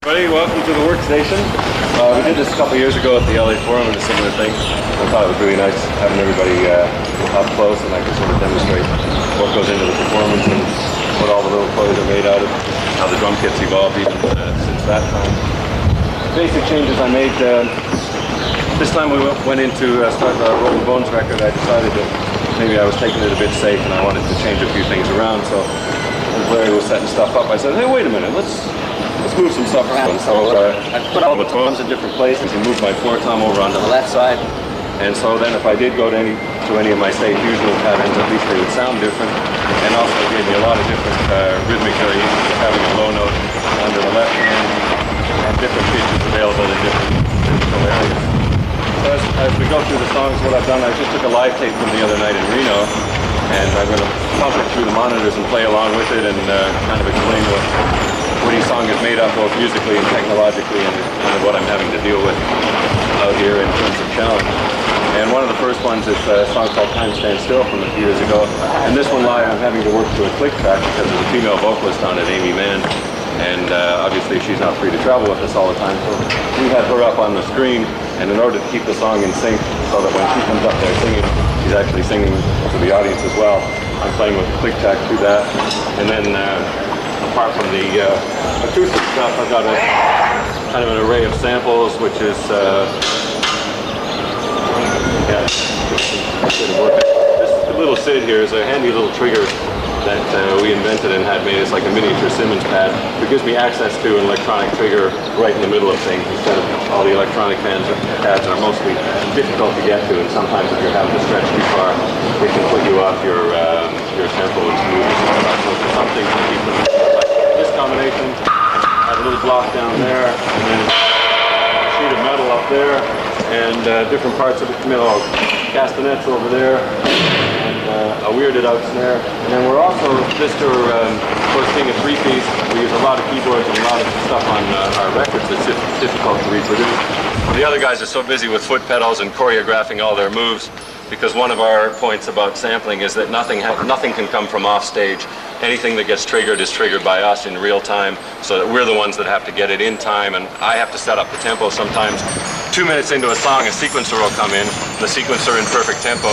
Everybody, welcome to the workstation. We did this a couple years ago at the LA Forum and a similar thing. I thought it was really nice having everybody up close and I could sort of demonstrate what goes into the performance and what all the little toys are made out of, how the drum kit's evolved even since that time. Basic changes I made. This time we went into start the Rolling Bones record. I decided that maybe I was taking it a bit safe and I wanted to change a few things around. So as Larry was setting stuff up, I said, hey, wait a minute, let's move some stuff around. So I put all the tones in different places and moved my floor tom over onto the left side. And so then if I did go to any of my say fusional patterns, at least they would sound different. And also it gave me a lot of different rhythmic variations of having a low note under the left hand and different pitches available in different physical areas. So as we go through the songs, what I've done, I just took a live tape from the other night in Reno and I'm going to pump it through the monitors and play along with it and kind of explain what each song is made of, both musically and technologically, and what I'm having to deal with out here in terms of challenge. And one of the first ones is a song called Time Stands Still from a few years ago. And this one live I'm having to work to a click track because there's a female vocalist on it, Amy Mann. And obviously she's not free to travel with us all the time, so we had her up on the screen, and in order to keep the song in sync so that when she comes up there singing, she's actually singing to the audience as well. I'm playing with the click track through that. And then apart from the acoustic stuff, I've got a kind of an array of samples, which is this little Sid here is a handy little trigger that we invented and had made. It's like a miniature Simmons pad. It gives me access to an electronic trigger right in the middle of things instead of all the electronic pads are mostly difficult to get to, and sometimes if you're having to stretch too far, it can put you off your tempo and smoothness and all that. So for some things to keep them like this combination, I have a little block down there, and then a sheet of metal up there, and different parts of it, castanets over there, and a weirded out snare. And then we're also, just for being a three-piece, we use a lot of keyboards and a lot of stuff on our records that's difficult to reproduce. The other guys are so busy with foot pedals and choreographing all their moves, because one of our points about sampling is that nothing can come from off stage. Anything that gets triggered is triggered by us in real time, so that we're the ones that have to get it in time, and I have to set up the tempo. Sometimes 2 minutes into a song, a sequencer will come in, the sequencer in perfect tempo,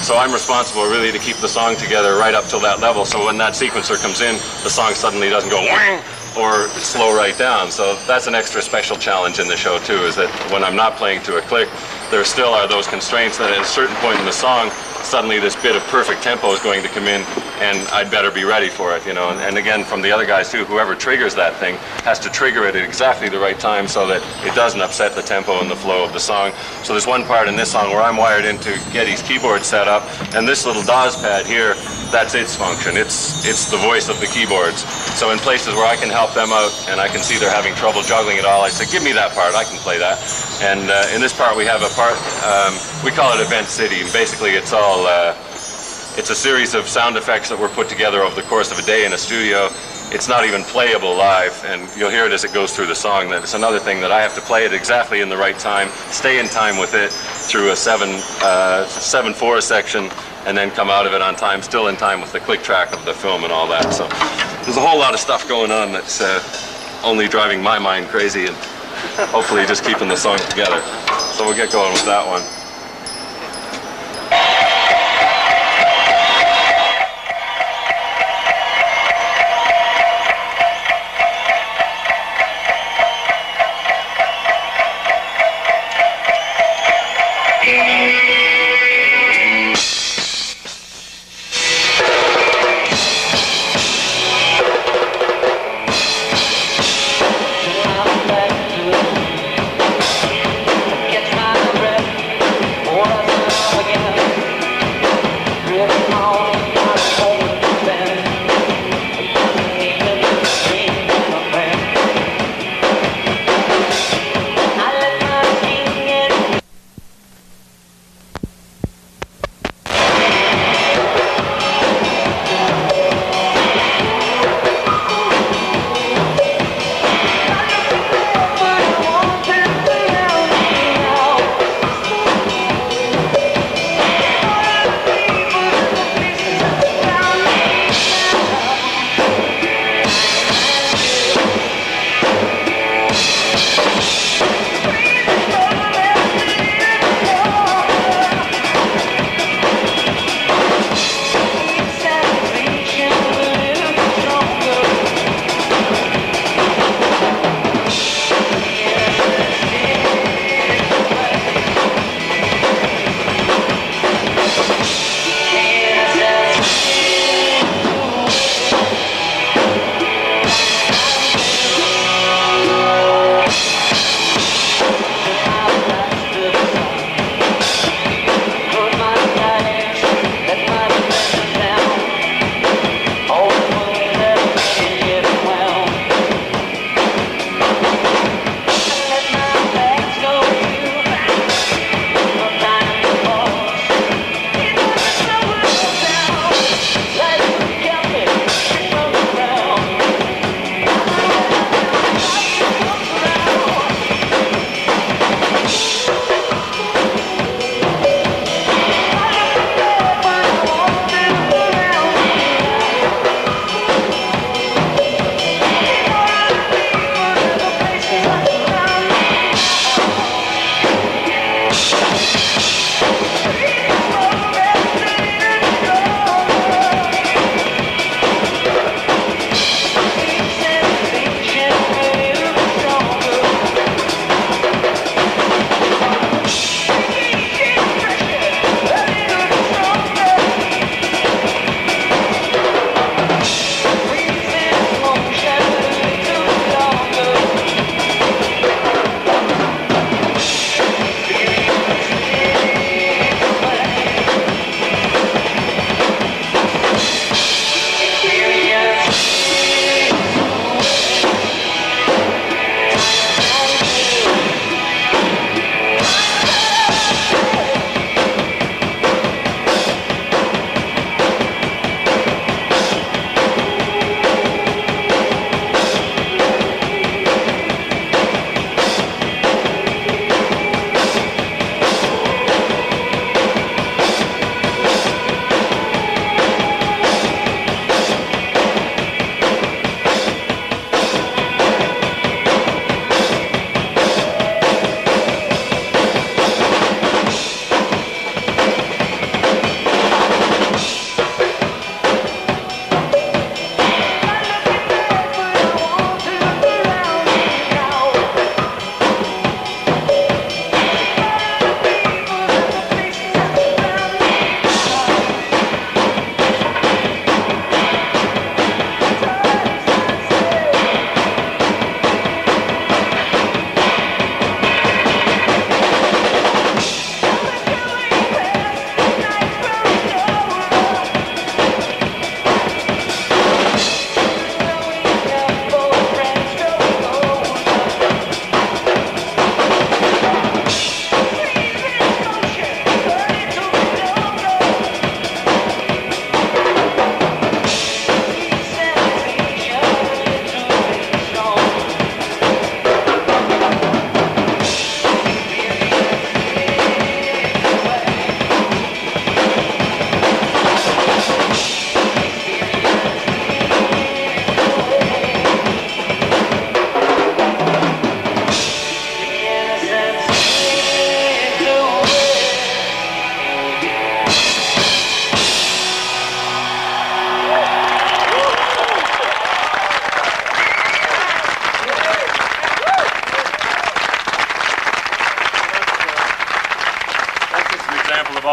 so I'm responsible really to keep the song together right up till that level, so when that sequencer comes in, the song suddenly doesn't go whang or slow right down. So that's an extra special challenge in the show too, is that when I'm not playing to a click, there still are those constraints that at a certain point in the song, suddenly this bit of perfect tempo is going to come in, and I'd better be ready for it, you know. And again, from the other guys too, whoever triggers that thing has to trigger it at exactly the right time so that it doesn't upset the tempo and the flow of the song. So there's one part in this song where I'm wired into Geddy's keyboard setup, and this little DAWs pad here, that's its function. It's the voice of the keyboards. So in places where I can help them out and I can see they're having trouble juggling it all, I say, give me that part, I can play that. And in this part we have a part, we call it Event City, and basically it's all it's a series of sound effects that were put together over the course of a day in a studio. It's not even playable live, and you'll hear it as it goes through the song. That it's another thing that I have to play it exactly in the right time, stay in time with it through a 7/4 section, and then come out of it on time, still in time with the click track of the film and all that. So there's a whole lot of stuff going on that's only driving my mind crazy, and hopefully just keeping the song together. So we'll get going with that one. Get my breath.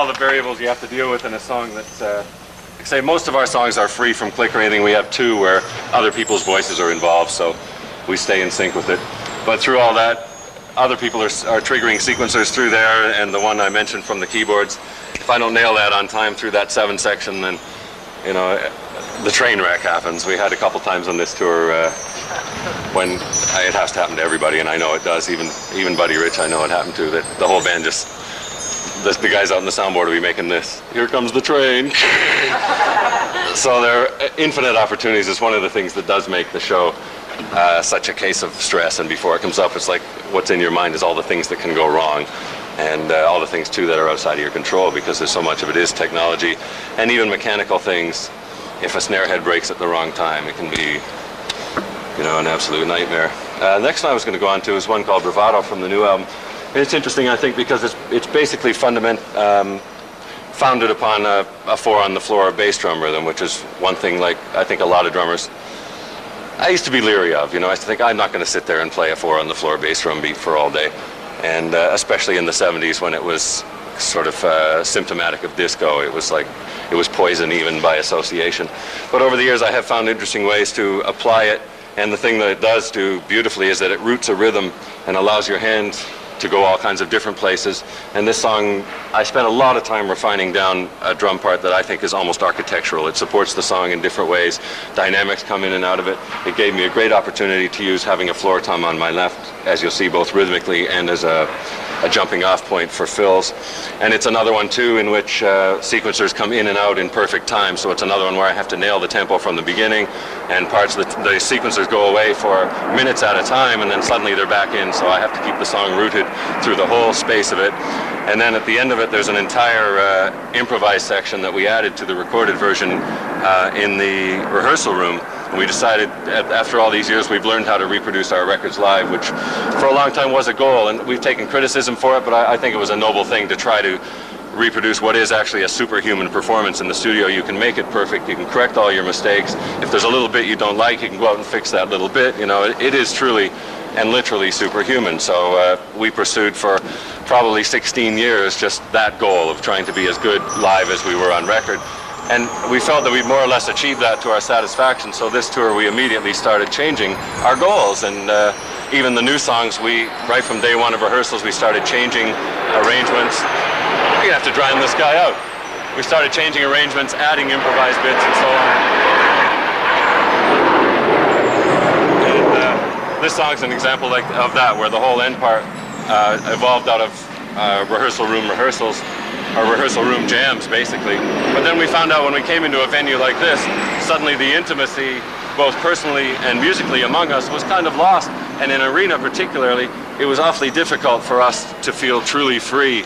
all the variables you have to deal with in a song that's, say most of our songs are free from click or anything. We have two where other people's voices are involved, so we stay in sync with it. But through all that, other people are triggering sequencers through there, and the one I mentioned from the keyboards. If I don't nail that on time through that 7 section, then, you know, the train wreck happens. We had a couple times on this tour when it has to happen to everybody, and I know it does. Even Buddy Rich, I know it happened to. That the whole band just, the guys out on the soundboard will be making this. Here comes the train. So there are infinite opportunities. It's one of the things that does make the show such a case of stress. And before it comes up, it's like what's in your mind is all the things that can go wrong, and all the things too that are outside of your control, because there's so much of it is technology, and even mechanical things. If a snare head breaks at the wrong time, it can be, you know, an absolute nightmare. Next one I was going to go on to is one called Bravado from the new album. And it's interesting, I think, because it's basically founded upon a 4-on-the-floor bass drum rhythm, which is one thing, like, I think a lot of drummers I used to be leery of. You know, I used to think, I'm not going to sit there and play a 4-on-the-floor bass drum beat for all day. And especially in the 70s when it was sort of symptomatic of disco. It was like, it was poison even by association. But over the years I have found interesting ways to apply it, and the thing that it does do beautifully is that it roots a rhythm and allows your hands to go all kinds of different places. And this song, I spent a lot of time refining down a drum part that I think is almost architectural. It supports the song in different ways. Dynamics come in and out of it. It gave me a great opportunity to use having a floor tom on my left, as you'll see, both rhythmically and as a jumping off point for fills. And it's another one too in which sequencers come in and out in perfect time. So it's another one where I have to nail the tempo from the beginning, and parts of the sequencers go away for minutes at a time, and then suddenly they're back in. So I have to keep the song rooted through the whole space of it. And then at the end of it, there's an entire improvised section that we added to the recorded version in the rehearsal room. And we decided, after all these years, we've learned how to reproduce our records live, which for a long time was a goal, and we've taken criticism for it, but I think it was a noble thing to try to reproduce what is actually a superhuman performance in the studio. You can make it perfect, you can correct all your mistakes. If there's a little bit you don't like, you can go out and fix that little bit. You know, it is truly and literally superhuman. So we pursued for probably 16 years just that goal of trying to be as good live as we were on record. And we felt that we'd more or less achieved that to our satisfaction. So this tour, we immediately started changing our goals. And even the new songs, right from day one of rehearsals, we started changing arrangements. You're gonna have to drown this guy out. We started changing arrangements, adding improvised bits and so on. And this song's an example of that, where the whole end part evolved out of rehearsal room rehearsals, or rehearsal room jams, basically. But then we found out when we came into a venue like this, suddenly the intimacy, both personally and musically among us, was kind of lost. And in arena particularly, it was awfully difficult for us to feel truly free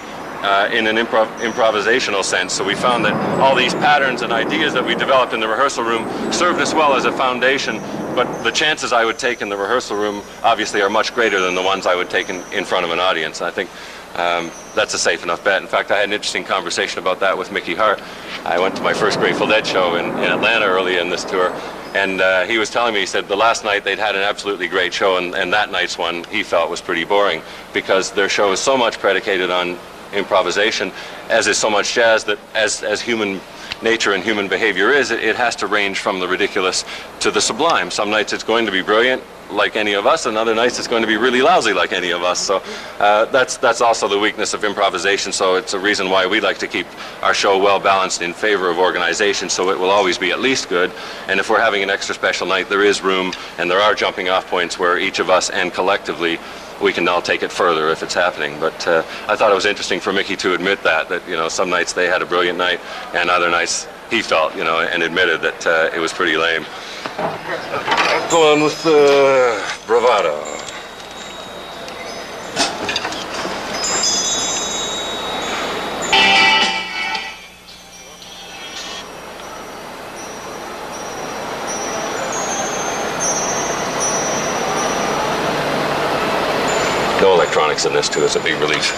in an improvisational sense. So we found that all these patterns and ideas that we developed in the rehearsal room served us well as a foundation, but the chances I would take in the rehearsal room obviously are much greater than the ones I would take in front of an audience. And I think that's a safe enough bet. In fact, I had an interesting conversation about that with Mickey Hart. I went to my first Grateful Dead show in Atlanta early in this tour, and he was telling me, he said the last night they'd had an absolutely great show, and that night's one he felt was pretty boring, because their show is so much predicated on improvisation, as is so much jazz, that as human nature and human behavior is, it has to range from the ridiculous to the sublime. Some nights it's going to be brilliant, like any of us, and other nights it's going to be really lousy, like any of us. So that's also the weakness of improvisation. So it's a reason why we like to keep our show well balanced in favor of organization, so it will always be at least good. And if we're having an extra special night, there is room, and there are jumping off points where each of us and collectively we can all take it further if it's happening. But I thought it was interesting for Mickey to admit that you know, some nights they had a brilliant night, and other nights he felt, you know, and admitted that it was pretty lame. Go on with Bravado. No electronics in this too, it's a big relief.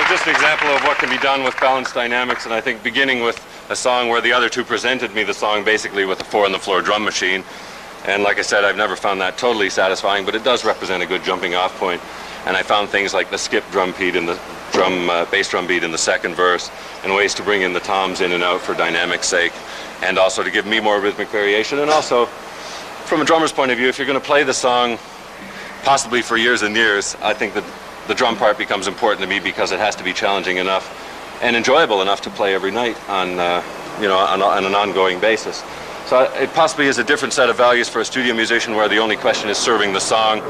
just an example of what can be done with balanced dynamics, and I think beginning with a song where the other two presented me the song basically with a 4-on-the-floor drum machine. And like I said, I've never found that totally satisfying, but it does represent a good jumping off point. And I found things like the skip drum beat in the bass drum beat in the second verse, and ways to bring in the toms in and out for dynamic's sake, and also to give me more rhythmic variation. And also, from a drummer's point of view, if you're going to play the song possibly for years and years, I think that the drum part becomes important to me because it has to be challenging enough and enjoyable enough to play every night on, on an ongoing basis. So it possibly is a different set of values for a studio musician where the only question is serving the song.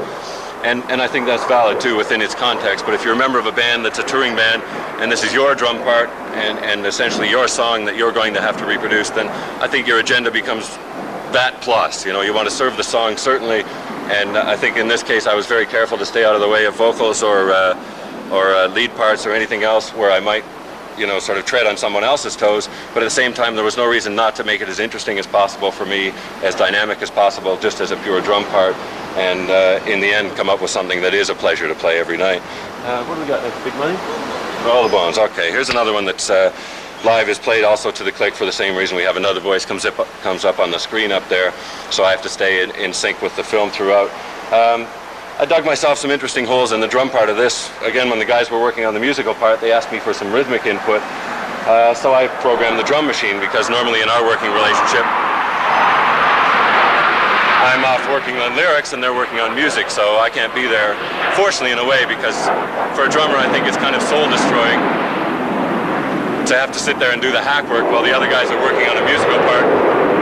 And I think that's valid too within its context. But if you're a member of a band that's a touring band and this is your drum part and essentially your song that you're going to have to reproduce, then I think your agenda becomes that plus. You want to serve the song certainly. And I think in this case I was very careful to stay out of the way of vocals or lead parts or anything else where I might sort of tread on someone else's toes, but at the same time there was no reason not to make it as interesting as possible for me, as dynamic as possible, just as a pure drum part, and in the end come up with something that is a pleasure to play every night. What do we got next? Big Money? All the Bones. Okay, here's another one that's live, is played also to the click for the same reason. We have another voice comes up on the screen up there, so I have to stay in sync with the film throughout. I dug myself some interesting holes in the drum part of this. Again, when the guys were working on the musical part, they asked me for some rhythmic input. So I programmed the drum machine, because normally in our working relationship, I'm off working on lyrics and they're working on music, so I can't be there, fortunately in a way, because for a drummer I think it's kind of soul-destroying to have to sit there and do the hack work while the other guys are working on a musical part.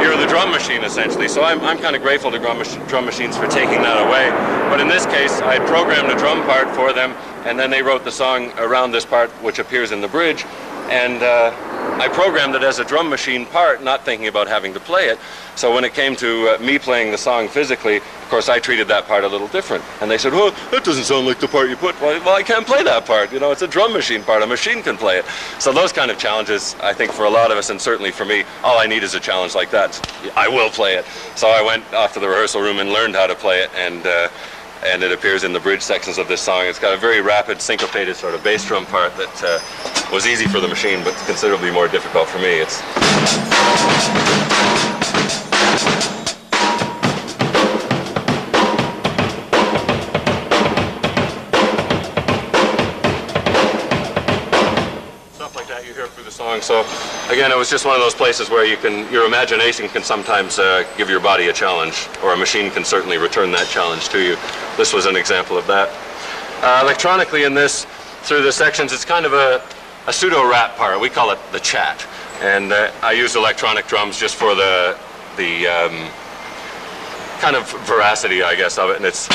You're the drum machine, essentially. So I'm kind of grateful to drum machines for taking that away. But in this case, I programmed a drum part for them, and then they wrote the song around this part, which appears in the bridge. And I programmed it as a drum machine part, not thinking about having to play it. So when it came to me playing the song physically, of course I treated that part a little different. And they said, well, that doesn't sound like the part you put. Well, I can't play that part. It's a drum machine part. A machine can play it. So those kind of challenges, I think for a lot of us, and certainly for me, all I need is a challenge like that. I will play it. So I went off to the rehearsal room and learned how to play it, and it appears in the bridge sections of this song. It's got a very rapid, syncopated sort of bass drum part that was easy for the machine, but considerably more difficult for me. It's stuff like that you hear through the song. So again, it was just one of those places where your imagination can sometimes give your body a challenge, or a machine can certainly return that challenge to you. This was an example of that. Electronically in this, through the sections, it's kind of a pseudo-rap part. We call it the chat. And I use electronic drums just for the kind of veracity, I guess, of it. And it's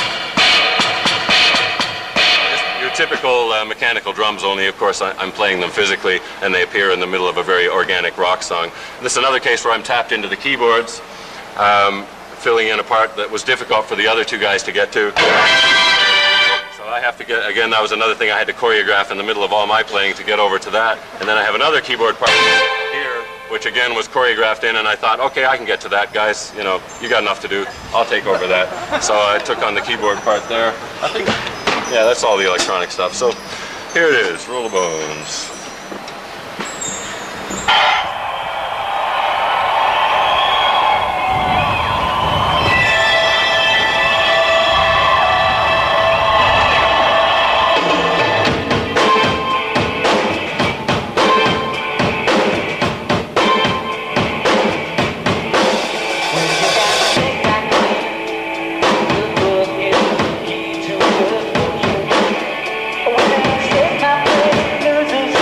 your typical mechanical drums, only of course I'm playing them physically, and they appear in the middle of a very organic rock song. And this is another case where I'm tapped into the keyboards, filling in a part that was difficult for the other two guys to get to. So I have to get, again, that was another thing I had to choreograph in the middle of all my playing to get over to that. And then I have another keyboard part here, which again was choreographed in, and I thought, okay, I can get to that, guys. You got enough to do. I'll take over that. So I took on the keyboard part there. I think, yeah, that's all the electronic stuff. So here it is, Roll the Bones. When I set my place, loses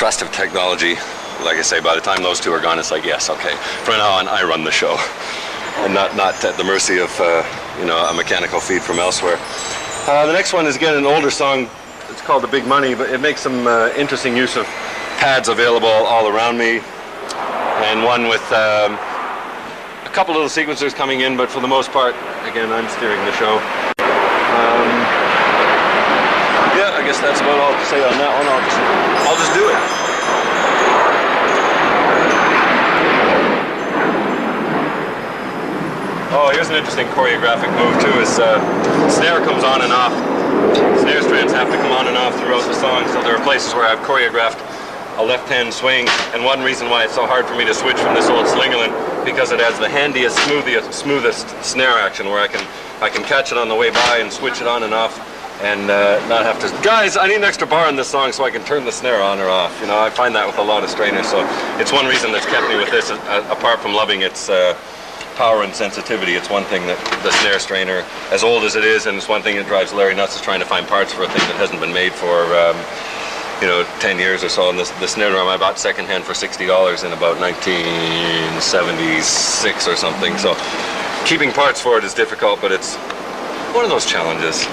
trust of technology. Like I say, by the time those two are gone, it's like, yes, okay, from now on I run the show, and not at the mercy of you know, a mechanical feed from elsewhere. The next one is again an older song. It's called The Big Money, but it makes some interesting use of pads available all around me, and one with a couple little sequencers coming in, but for the most part, again, I'm steering the show. Yeah, I guess that's about all to say on that one. I'll just do it. Oh, here's an interesting choreographic move too, is snare comes on and off. Snare strands have to come on and off throughout the song, so there are places where I've choreographed a left-hand swing, and one reason why it's so hard for me to switch from this old Slingerland, because it has the handiest, smoothest snare action, where I can catch it on the way by and switch it on and off, and not have to, guys, I need an extra bar in this song so I can turn the snare on or off. You know, I find that with a lot of strainers, so it's one reason that's kept me with this, apart from loving its power and sensitivity. It's one thing that the snare strainer, as old as it is, and it's one thing that drives Larry nuts, is trying to find parts for a thing that hasn't been made for you know, 10 years or so. And the snare drum I bought secondhand for $60 in about 1976 or something. So keeping parts for it is difficult, but it's one of those challenges.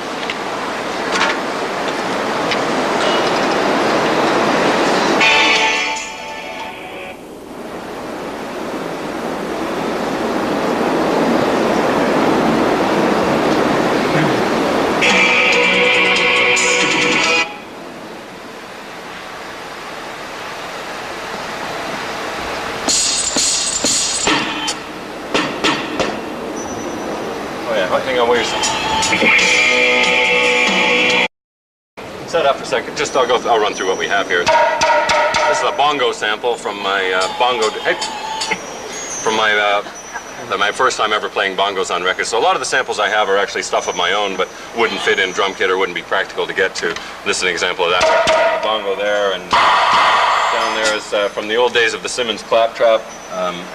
Hang on, wait a second. Set up for a second. Just I'll run through what we have here. This is a bongo sample from my my first time ever playing bongos on records. So a lot of the samples I have are actually stuff of my own, but wouldn't fit in drum kit or wouldn't be practical to get to. This is an example of that. A bongo there, and down there is from the old days of the Simmons claptrap,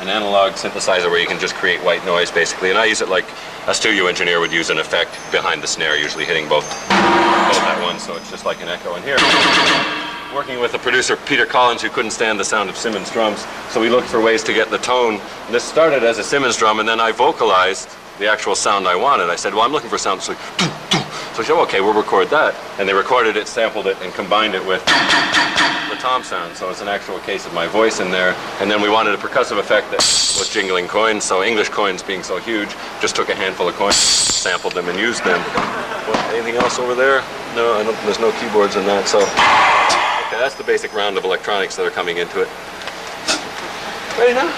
an analog synthesizer where you can just create white noise basically, and I use it like a studio engineer would use an effect behind the snare, usually hitting both at once, so it's just like an echo in here. Working with a producer, Peter Collins, who couldn't stand the sound of Simmons drums, so we looked for ways to get the tone. This started as a Simmons drum, and then I vocalized the actual sound I wanted. I said, well, I'm looking for sound, so he said, okay, we'll record that. And they recorded it, sampled it, and combined it with the tom sound, so it's an actual case of my voice in there. And then we wanted a percussive effect that was jingling coins, so English coins being so huge, just took a handful of coins, sampled them, and used them. Anything else over there? No, there's no keyboards in that, so okay, that's the basic round of electronics that are coming into it. Ready now?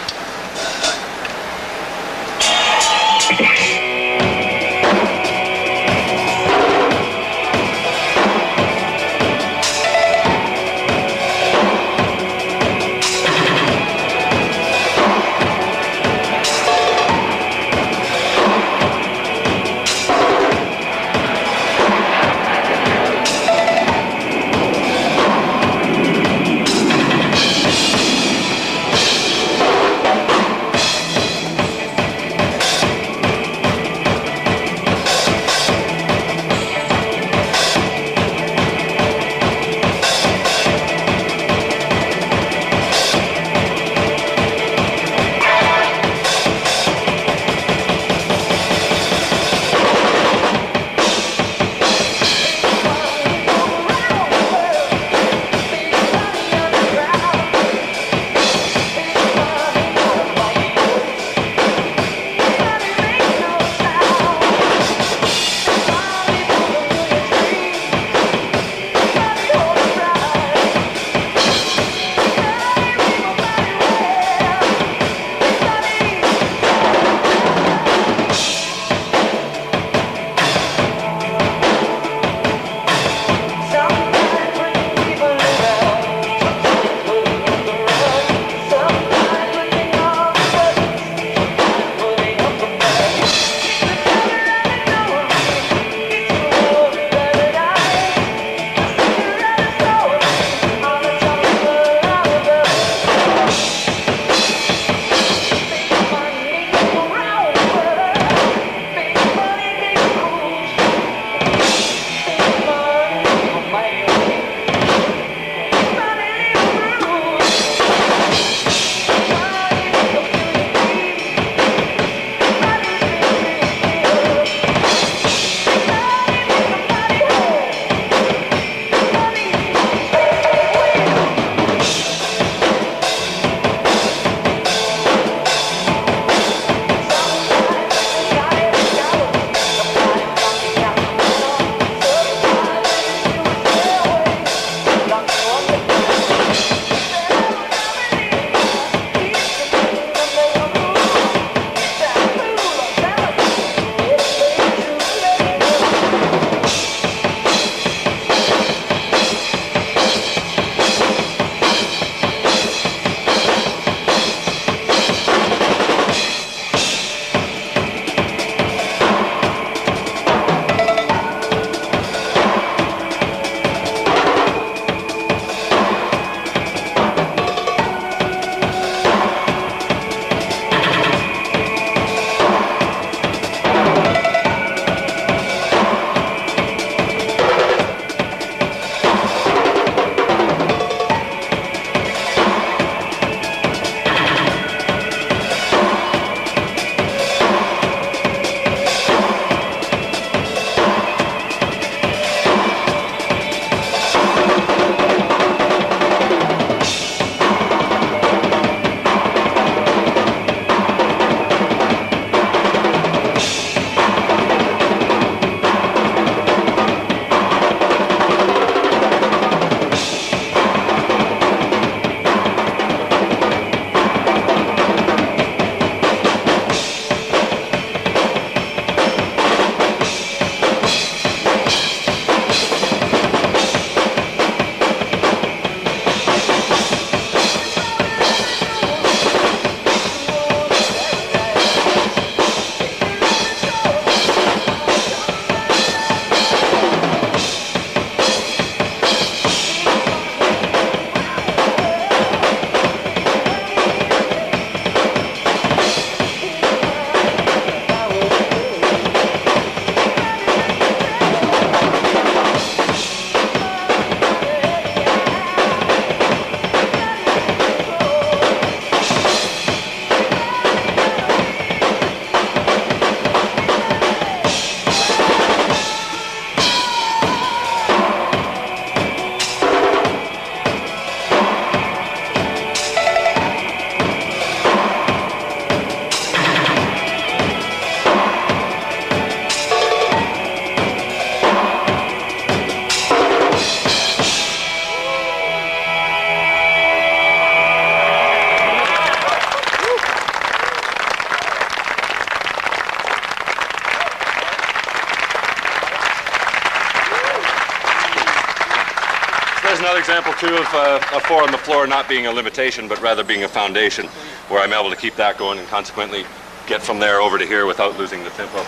There's another example too of a 4 on the floor not being a limitation, but rather being a foundation, where I'm able to keep that going and consequently get from there over to here without losing the tempo,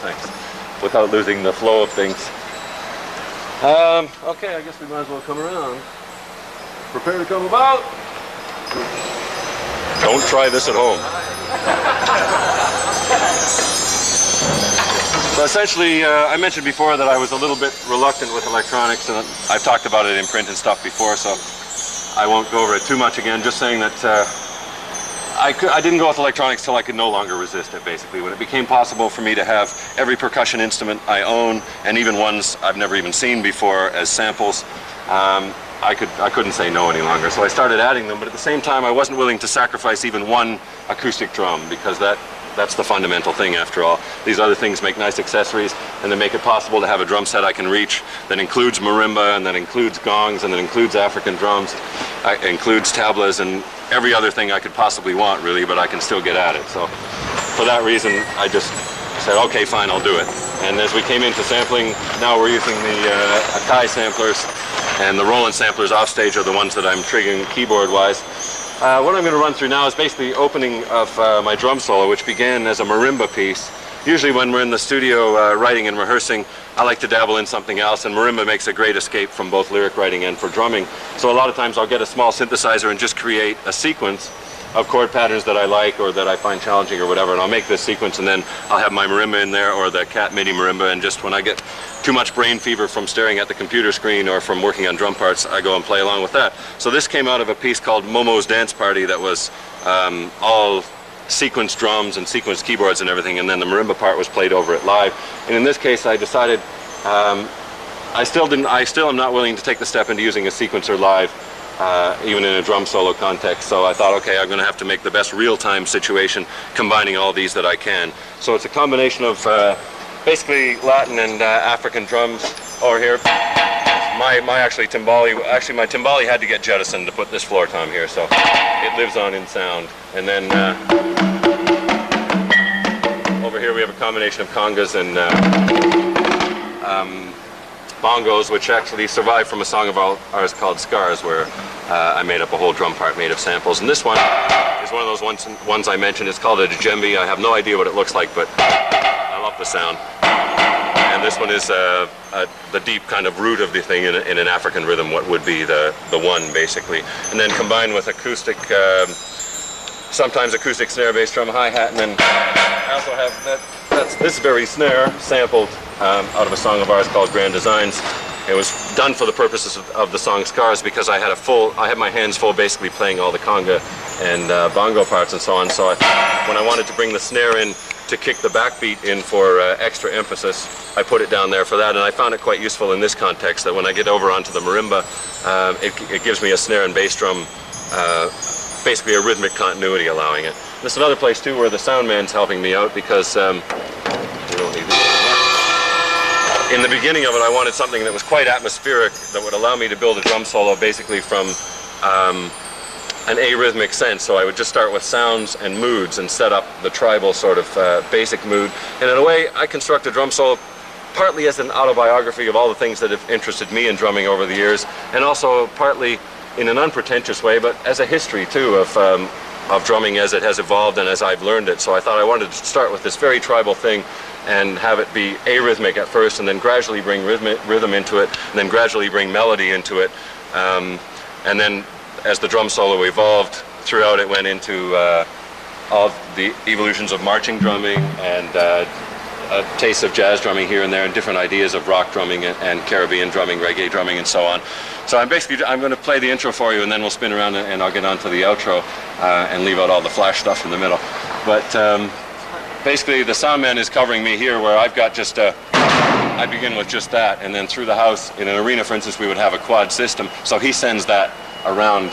without losing the flow of things. Okay, I guess we might as well come around. Prepare to come about. Don't try this at home. So essentially, I mentioned before that I was a little bit reluctant with electronics, and I've talked about it in print and stuff before, so I won't go over it too much again, just saying that I didn't go with electronics till I could no longer resist it, basically. When it became possible for me to have every percussion instrument I own, and even ones I've never even seen before as samples, I couldn't say no any longer. So I started adding them, but at the same time I wasn't willing to sacrifice even one acoustic drum, because that's the fundamental thing after all. These other things make nice accessories, and they make it possible to have a drum set I can reach that includes marimba, and that includes gongs, and that includes African drums, includes tablas, and every other thing I could possibly want, really, but I can still get at it. So for that reason, I just said, okay, fine, I'll do it. And as we came into sampling, now we're using the Akai samplers, and the Roland samplers off stage are the ones that I'm triggering keyboard-wise. What I'm going to run through now is basically opening of my drum solo, which began as a marimba piece. Usually when we're in the studio writing and rehearsing, I like to dabble in something else, and marimba makes a great escape from both lyric writing and for drumming. So a lot of times I'll get a small synthesizer and just create a sequence of chord patterns that I like or that I find challenging or whatever, and I'll make this sequence, and then I'll have my marimba in there, or the Cat MIDI marimba, and just when I get too much brain fever from staring at the computer screen or from working on drum parts, I go and play along with that. So this came out of a piece called Momo's Dance Party that was all sequenced drums and sequenced keyboards and everything, and then the marimba part was played over it live. And in this case I decided I still am not willing to take the step into using a sequencer live, even in a drum solo context. So I thought, okay, I'm going to have to make the best real-time situation, combining all these that I can. So it's a combination of basically Latin and African drums over here. My timbali had to get jettisoned to put this floor tom here, so it lives on in sound. And then over here we have a combination of congas and bongos, which actually survived from a song of ours called Scars, where I made up a whole drum part made of samples. And this one is one of those ones I mentioned. It's called a djembe. I have no idea what it looks like, but I love the sound. And this one is the deep kind of root of the thing in an African rhythm, what would be the one, basically. And then combined with acoustic, sometimes acoustic snare, bass drum, hi-hat, and then I also have this very snare sampled out of a song of ours called Grand Designs. It was done for the purposes of the song Scars, because I had my hands full basically playing all the conga and bongo parts and so on. So when I wanted to bring the snare in to kick the backbeat in for extra emphasis, I put it down there for that, and I found it quite useful in this context, that when I get over onto the marimba, it gives me a snare and bass drum, basically a rhythmic continuity allowing it. There's another place too where the sound man's helping me out, because in the beginning of it I wanted something that was quite atmospheric, that would allow me to build a drum solo basically from an arrhythmic sense. So I would just start with sounds and moods and set up the tribal sort of basic mood. And in a way I construct a drum solo partly as an autobiography of all the things that have interested me in drumming over the years, and also partly in an unpretentious way, but as a history too of drumming as it has evolved and as I've learned it. So I thought I wanted to start with this very tribal thing and have it be arrhythmic at first, and then gradually bring rhythm into it, and then gradually bring melody into it. And then as the drum solo evolved throughout, it went into all the evolutions of marching drumming and a taste of jazz drumming here and there, and different ideas of rock drumming and Caribbean drumming, reggae drumming, and so on. So I'm going to play the intro for you, and then we'll spin around and I'll get on to the outro and leave out all the flash stuff in the middle. But basically the sound man is covering me here, where I've got just I begin with just that, and then through the house, in an arena for instance, we would have a quad system, so he sends that around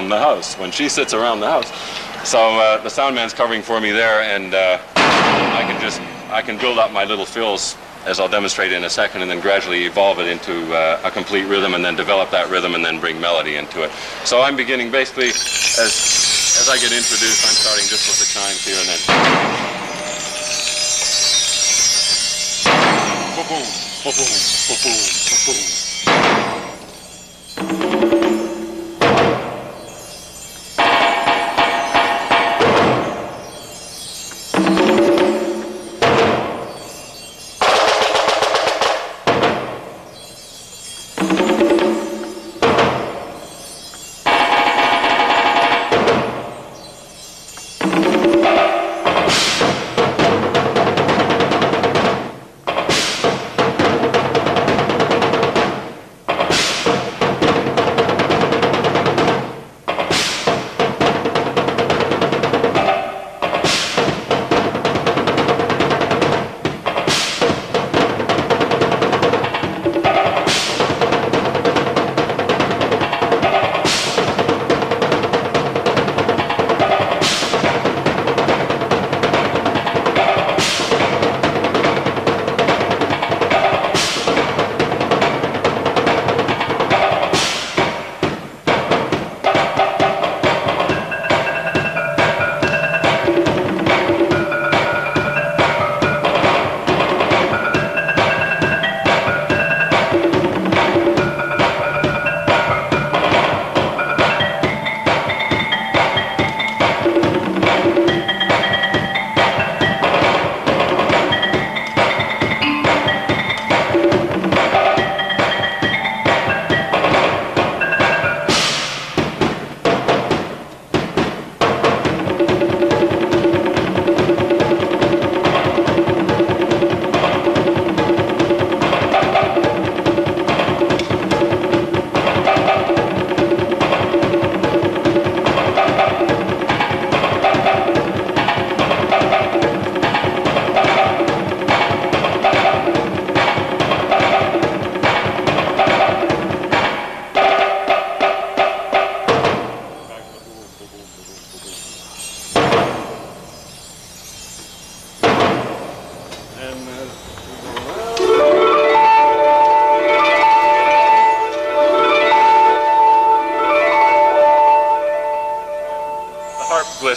the house when she sits around the house. So the sound man's covering for me there, and I can build up my little fills, as I'll demonstrate in a second, and then gradually evolve it into a complete rhythm, and then develop that rhythm and then bring melody into it. So I'm beginning basically, as I get introduced, I'm starting just with the chimes here, and then boom, boom, boom, boom, boom, boom.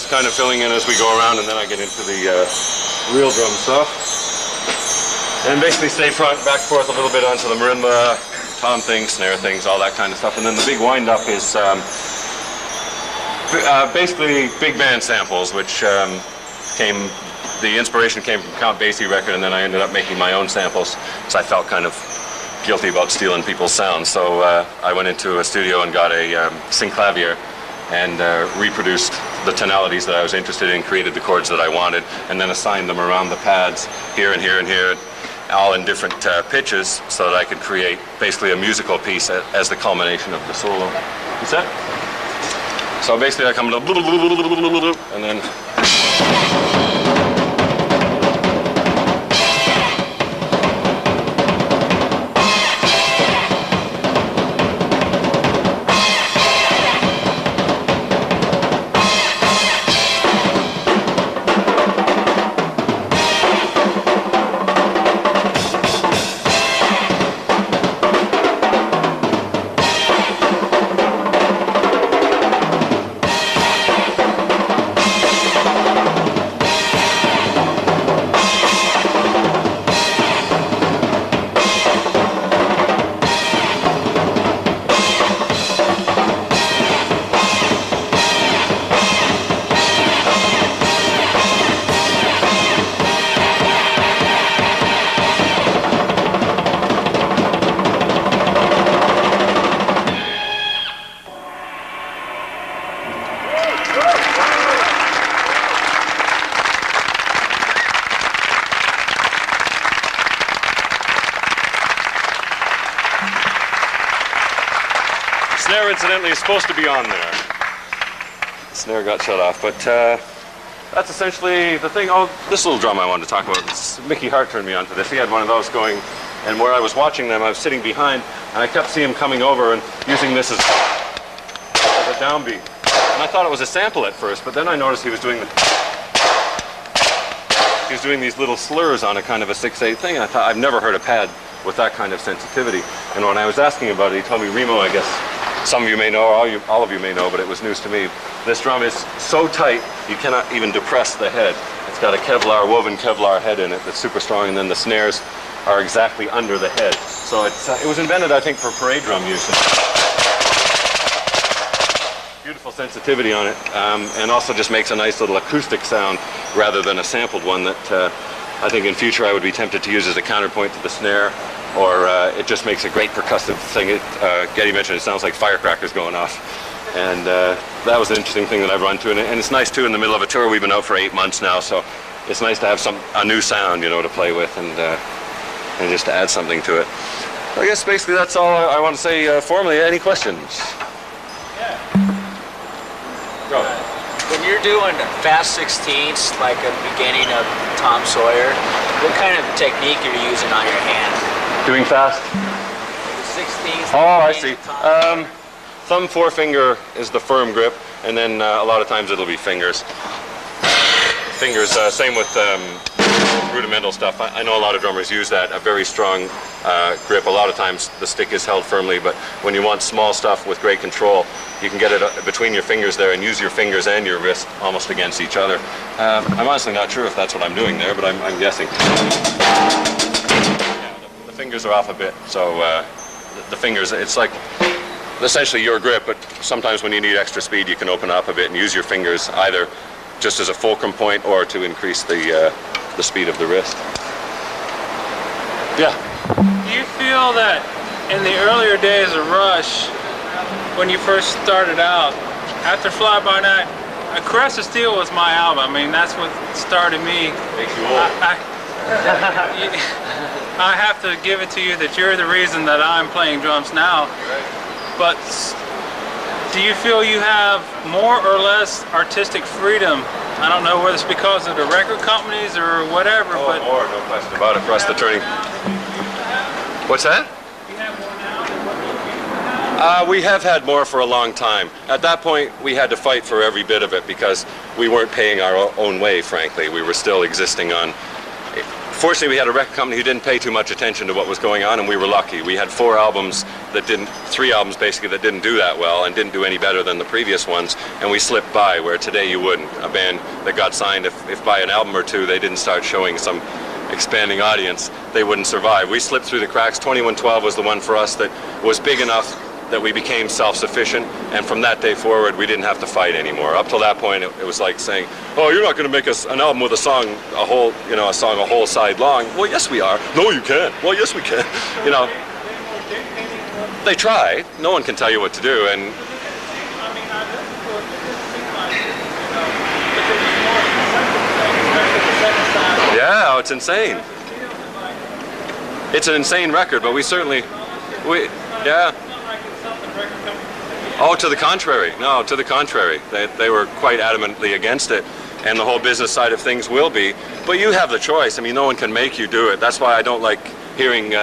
just kind of filling in as we go around, and then I get into the real drum stuff. And basically stay back and forth a little bit onto the marimba, tom things, snare things, all that kind of stuff. And then the big wind-up is basically big band samples, which the inspiration came from Count Basie record, and then I ended up making my own samples, so I felt kind of guilty about stealing people's sounds. So I went into a studio and got a synclavier and reproduced the tonalities that I was interested in, created the chords that I wanted, and then assigned them around the pads here and here and here, all in different pitches, so that I could create basically a musical piece as the culmination of the solo. You set? So basically I come to and then snare, incidentally, is supposed to be on there. The snare got shut off, but that's essentially the thing. Oh, this little drum I wanted to talk about. Mickey Hart turned me onto this. He had one of those going, and where I was watching them, I was sitting behind, and I kept seeing him coming over and using this as a downbeat. And I thought it was a sample at first, but then I noticed he was doing these little slurs on a kind of a 6/8 thing, and I thought, I've never heard a pad with that kind of sensitivity. And when I was asking about it, he told me, Remo, I guess some of you may know, or all of you may know, but it was news to me. This drum is so tight, you cannot even depress the head. It's got a woven Kevlar head in it that's super strong, and then the snares are exactly under the head. So it was invented, I think, for parade drum use. Beautiful sensitivity on it, and also just makes a nice little acoustic sound rather than a sampled one that I think in future I would be tempted to use as a counterpoint to the snare, or it just makes a great percussive thing. Getty mentioned it sounds like firecrackers going off, and that was an interesting thing that I've run to, and it's nice too in the middle of a tour. We've been out for 8 months now, so it's nice to have a new sound, you know, to play with, and just to add something to it. I guess basically that's all I want to say formally. Any questions? Yeah. Go. When you're doing fast 16ths, like at the beginning of Tom Sawyer, what kind of technique are you using on your hand? Doing fast? 16ths. Oh, I see. Thumb forefinger is the firm grip, and then a lot of times it'll be fingers. Fingers, same with rudimental stuff. I know a lot of drummers use that, a very strong grip. A lot of times the stick is held firmly, but when you want small stuff with great control, you can get it between your fingers there and use your fingers and your wrist almost against each other. I'm honestly not sure if that's what I'm doing there, but I'm guessing. Yeah, the fingers are off a bit, so the fingers, it's like essentially your grip, but sometimes when you need extra speed, you can open up a bit and use your fingers either just as a fulcrum point or to increase the speed of the wrist. Yeah. Do you feel that in the earlier days of Rush, when you first started out, after Fly By Night, A Caress of Steel was my album. I mean, that's what started me. Makes you old. I have to give it to you that you're the reason that I'm playing drums now. Right. But do you feel you have more or less artistic freedom? I don't know whether it's because of the record companies or whatever, but more, no question about it, for us the turning. What's that? You have more now than what you used to have? We have had more for a long time. At that point, we had to fight for every bit of it because we weren't paying our own way, frankly. We were still existing on Fortunately, we had a record company who didn't pay too much attention to what was going on, and we were lucky. We had 3 albums basically that didn't do that well and didn't do any better than the previous ones, and we slipped by, where today you wouldn't. A band that got signed, if by an album or two they didn't start showing some expanding audience, they wouldn't survive. We slipped through the cracks. 2112 was the one for us that was big enough that we became self-sufficient, and from that day forward we didn't have to fight anymore. Up till that point it was like saying, oh, you're not going to make us an album with a song a whole side long. Well, yes we are. No, you can't. Well, yes we can. You know, they try. No one can tell you what to do, and yeah, it's insane. It's an insane record, but yeah. Oh, to the contrary. No, to the contrary. They were quite adamantly against it, and the whole business side of things will be. But you have the choice. I mean, no one can make you do it. That's why I don't like hearing,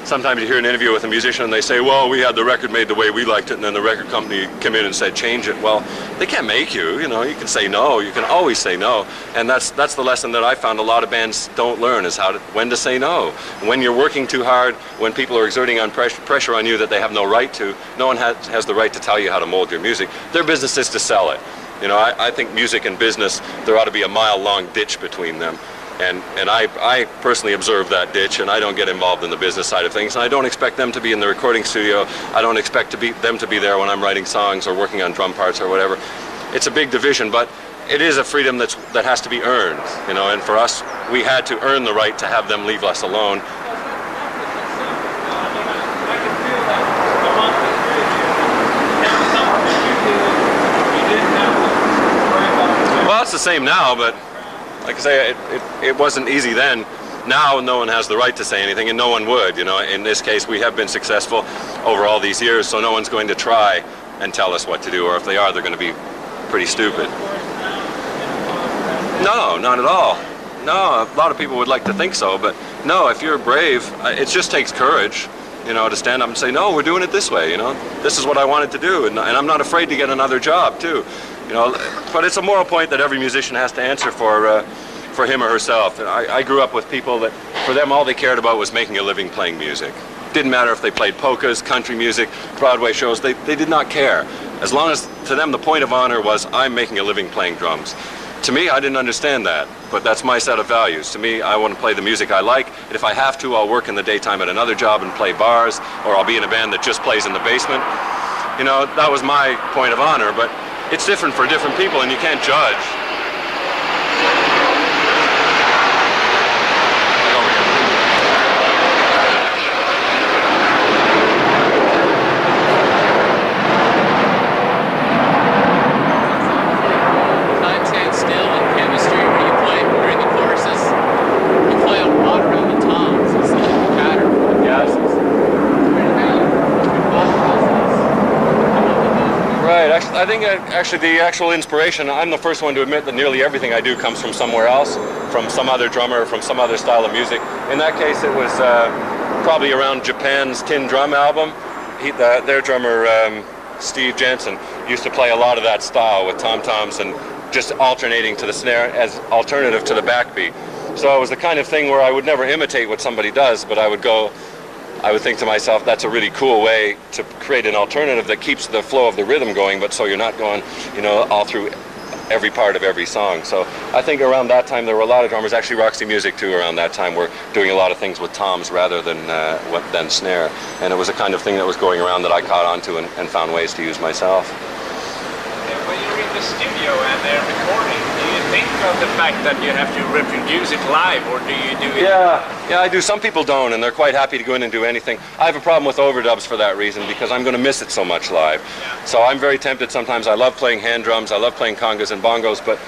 sometimes you hear an interview with a musician and they say, well, we had the record made the way we liked it, and then the record company came in and said, change it. Well, they can't make you, you know, you can say no. You can always say no. And that's the lesson that I found a lot of bands don't learn, is when to say no. When you're working too hard, when people are exerting pressure on you that they have no right to, no one has the right to tell you how to mold your music. Their business is to sell it. You know, I think music and business, there ought to be a mile-long ditch between them. And I personally observe that ditch, and I don't get involved in the business side of things. And I don't expect them to be in the recording studio. I don't expect them to be there when I'm writing songs or working on drum parts or whatever. It's a big division, but it is a freedom that has to be earned, you know. And for us, we had to earn the right to have them leave us alone. Well, it's the same now, but like I say, it wasn't easy then. Now no one has the right to say anything, and no one would. You know, in this case, we have been successful over all these years, so no one's going to try and tell us what to do, or if they are, they're going to be pretty stupid. No, not at all. No, a lot of people would like to think so, but no, if you're brave, it just takes courage, you know, to stand up and say, no, we're doing it this way, you know. This is what I wanted to do, and I'm not afraid to get another job, too. You know, but it's a moral point that every musician has to answer for him or herself. And I grew up with people that, for them, all they cared about was making a living playing music. Didn't matter if they played polkas, country music, Broadway shows, they did not care. As long as, to them, the point of honor was, I'm making a living playing drums. To me, I didn't understand that, but that's my set of values. To me, I want to play the music I like, and if I have to, I'll work in the daytime at another job and play bars, or I'll be in a band that just plays in the basement. You know, that was my point of honor, but it's different for different people, and you can't judge. Time stands still in chemistry where you play during the courses. You play a lot around the toms. It's like a pattern. Yes. Right. I think actually the actual inspiration, I'm the first one to admit that nearly everything I do comes from somewhere else, from some other drummer, from some other style of music. In that case, it was probably around Japan's Tin Drum album. Their drummer, Steve Jensen, used to play a lot of that style with tom-toms and just alternating to the snare as alternative to the backbeat. So it was the kind of thing where I would never imitate what somebody does, but I would think to myself, that's a really cool way to create an alternative that keeps the flow of the rhythm going, but so you're not going, you know, all through every part of every song. So I think around that time there were a lot of drummers, actually Roxy Music too, around that time were doing a lot of things with toms rather than snare. And it was a kind of thing that was going around that I caught onto and found ways to use myself. When you're in the studio and they're recording, do you think of the fact that you have to reproduce it live, or do you do it? Yeah, I do. Some people don't, and they're quite happy to go in and do anything. I have a problem with overdubs for that reason, because I'm going to miss it so much live. Yeah. So I'm very tempted sometimes. I love playing hand drums, I love playing congas and bongos, but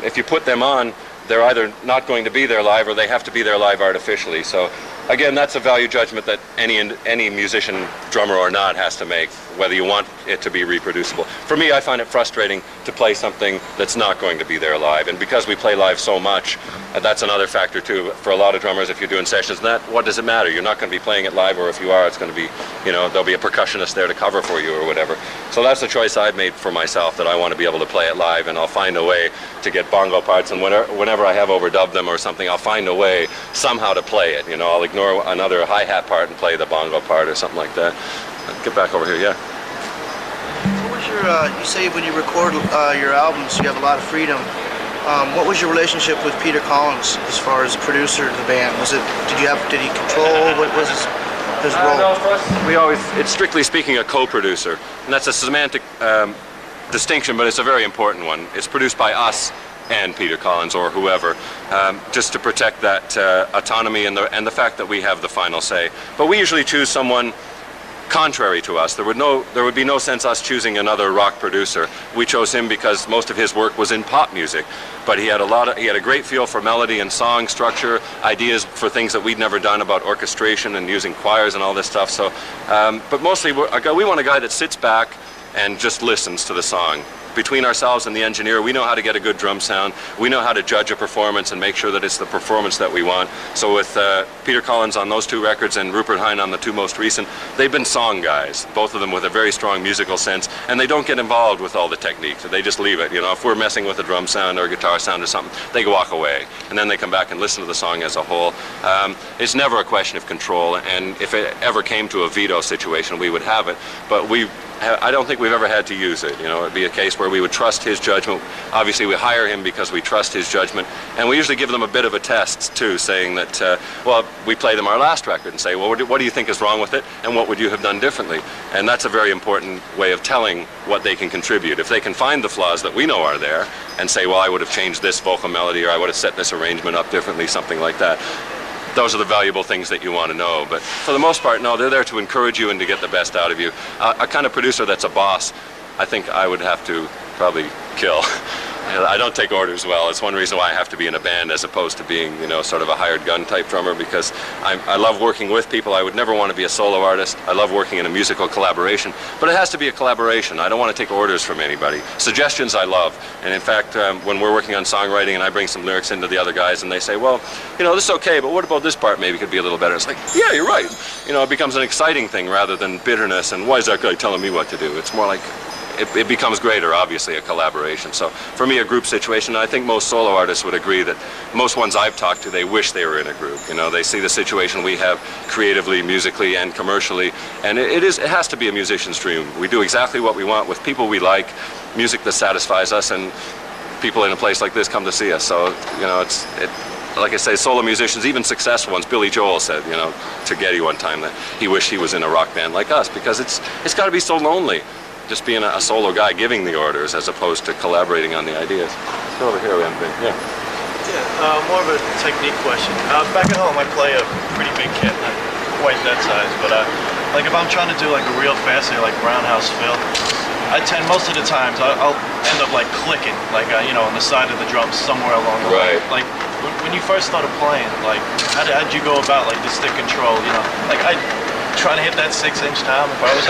if you put them on, they're either not going to be there live or they have to be there live artificially. So again, that's a value judgment that any musician, drummer or not, has to make, whether you want it to be reproducible. For me, I find it frustrating to play something that's not going to be there live. And because we play live so much, that's another factor too. For a lot of drummers, if you're doing sessions, what does it matter? You're not going to be playing it live, or if you are, it's going to be, there'll be a percussionist there to cover for you or whatever. So that's the choice I've made for myself, that I want to be able to play it live, and I'll find a way to get bongo parts, and whenever I have overdubbed them or something, I'll find a way somehow to play it. I'll ignore another hi-hat part and play the bongo part or something like that. Get back over here, yeah. What was your, you say when you record your albums, you have a lot of freedom. What was your relationship with Peter Collins as far as producer of the band? Did he control? What was his role? No, for us, it's strictly speaking a co-producer, and that's a semantic distinction, but it's a very important one. It's produced by us and Peter Collins or whoever, just to protect that autonomy and the fact that we have the final say. But we usually choose someone contrary to us. There would be no sense us choosing another rock producer. We chose him because most of his work was in pop music, but he had a great feel for melody and song structure, ideas for things that we'd never done about orchestration and using choirs and all this stuff. So, but mostly we want a guy that sits back and just listens to the song. Between ourselves and the engineer, we know how to get a good drum sound. We know how to judge a performance and make sure that it's the performance that we want. So with Peter Collins on those two records and Rupert Hine on the two most recent, they've been song guys, both of them with a very strong musical sense, and they don't get involved with all the techniques. They just leave it. If we're messing with a drum sound or a guitar sound or something, they walk away, and then they come back and listen to the song as a whole. It's never a question of control, and if it ever came to a veto situation, we would have it, but I don't think we've ever had to use it. It'd be a case where we would trust his judgment. Obviously, we hire him because we trust his judgment, and we usually give them a bit of a test too, saying that, we play them our last record and say, well, what do you think is wrong with it, and what would you have done differently? And that's a very important way of telling what they can contribute. If they can find the flaws that we know are there and say, well, I would have changed this vocal melody, or I would have set this arrangement up differently, something like that. Those are the valuable things that you want to know. But for the most part, no, they're there to encourage you and to get the best out of you. A kind of producer that's a boss, I think I would have to probably kill. I don't take orders well. It's one reason why I have to be in a band as opposed to being, sort of a hired gun type drummer, because I love working with people. I would never want to be a solo artist. I love working in a musical collaboration, but it has to be a collaboration. I don't want to take orders from anybody. Suggestions I love, and in fact, when we're working on songwriting and I bring some lyrics into the other guys and they say, well, this is okay, but what about this part maybe could be a little better? It's like, yeah, you're right. It becomes an exciting thing rather than bitterness and why is that guy telling me what to do? It's more like, it becomes greater, obviously, a collaboration. So for me, a group situation, I think most solo artists would agree that most ones I've talked to, they wish they were in a group. They see the situation we have creatively, musically, and commercially, and it has to be a musician's dream. We do exactly what we want with people we like, music that satisfies us, and people in a place like this come to see us. So, like I say, solo musicians, even successful ones. Billy Joel said, to Getty one time that he wished he was in a rock band like us, because it's got to be so lonely, just being a solo guy giving the orders as opposed to collaborating on the ideas. Let's go over here, yeah. Yeah, more of a technique question. Back at home, I play a pretty big kit, not quite that size, but like if I'm trying to do like a real fast, like roundhouse fill, I tend most of the times I'll end up like clicking, like on the side of the drum somewhere along the way. Like when you first started playing, like how'd you go about like the stick control? Like I trying to hit that 6-inch tom if I was.